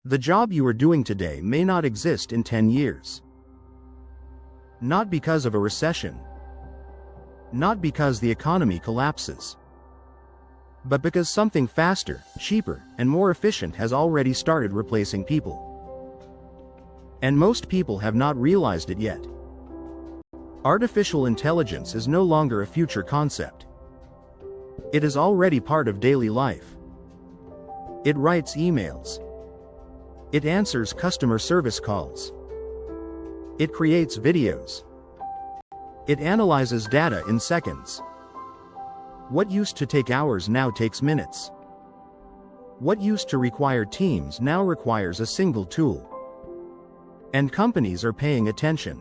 The job you are doing today may not exist in 10 years. Not because of a recession. Not because the economy collapses. But because something faster, cheaper, and more efficient has already started replacing people. And most people have not realized it yet. Artificial intelligence is no longer a future concept. It is already part of daily life. It writes emails. It answers customer service calls. It creates videos. It analyzes data in seconds. What used to take hours now takes minutes. What used to require teams now requires a single tool. And companies are paying attention.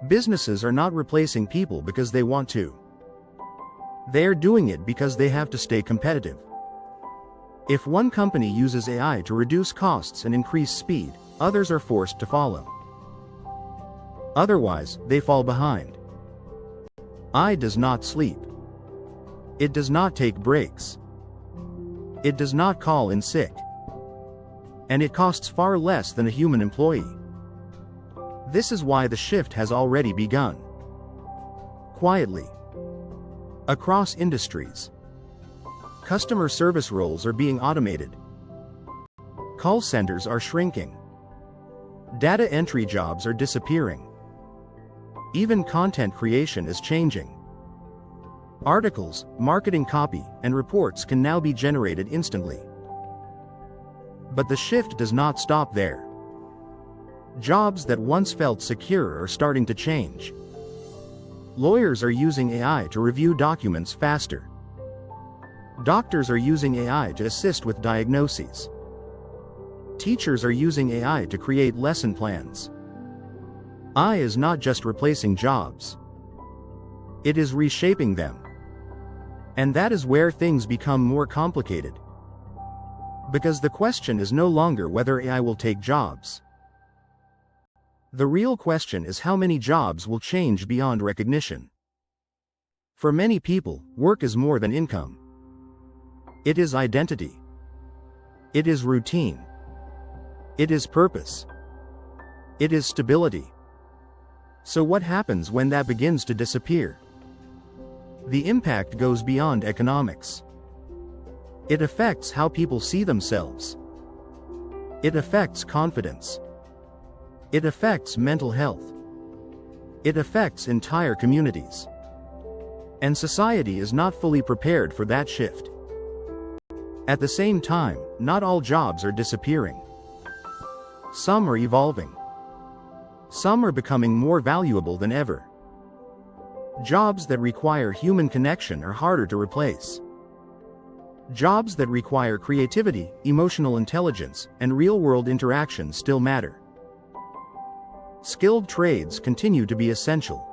Businesses are not replacing people because they want to. They are doing it because they have to stay competitive. If one company uses AI to reduce costs and increase speed, others are forced to follow. Otherwise, they fall behind. AI does not sleep. It does not take breaks. It does not call in sick. And it costs far less than a human employee. This is why the shift has already begun. Quietly. Across industries. Customer service roles are being automated. Call centers are shrinking. Data entry jobs are disappearing. Even content creation is changing. Articles, marketing copy, and reports can now be generated instantly. But the shift does not stop there. Jobs that once felt secure are starting to change. Lawyers are using AI to review documents faster. Doctors are using AI to assist with diagnoses. Teachers are using AI to create lesson plans. AI is not just replacing jobs. It is reshaping them. And that is where things become more complicated. Because the question is no longer whether AI will take jobs. The real question is how many jobs will change beyond recognition. For many people, work is more than income. It is identity. It is routine. It is purpose. It is stability. So what happens when that begins to disappear? The impact goes beyond economics. It affects how people see themselves. It affects confidence. It affects mental health. It affects entire communities. And society is not fully prepared for that shift. At the same time, not all jobs are disappearing. Some are evolving. Some are becoming more valuable than ever. Jobs that require human connection are harder to replace. Jobs that require creativity, emotional intelligence, and real-world interaction still matter. Skilled trades continue to be essential.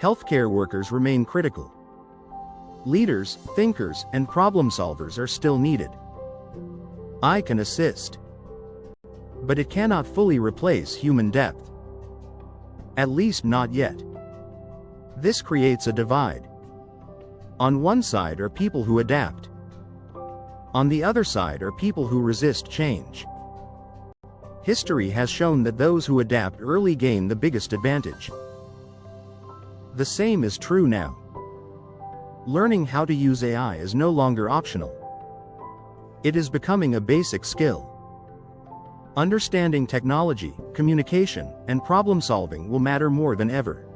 Healthcare workers remain critical. Leaders, thinkers, and problem solvers are still needed. AI can assist. But it cannot fully replace human depth. At least not yet. This creates a divide. On one side are people who adapt. On the other side are people who resist change. History has shown that those who adapt early gain the biggest advantage. The same is true now. Learning how to use AI is no longer optional. It is becoming a basic skill. Understanding technology, communication, and problem solving will matter more than ever.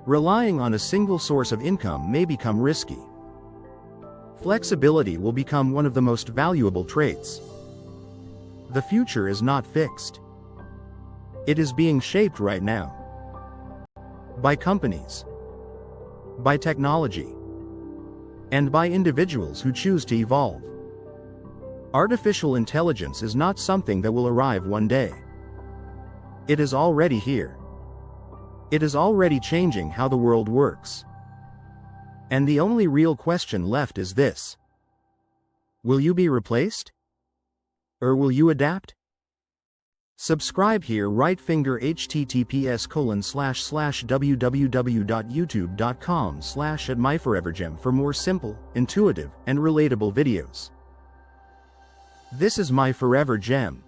Relying on a single source of income may become risky. Flexibility will become one of the most valuable traits. The future is not fixed. It is being shaped right now. By companies. By technology. And by individuals who choose to evolve. Artificial intelligence is not something that will arrive one day. It is already here. It is already changing how the world works. And the only real question left is this. Will you be replaced? Or will you adapt? Subscribe here, right finger https://www.youtube.com/@myforevergem for more simple, intuitive, and relatable videos. This is my forever gem.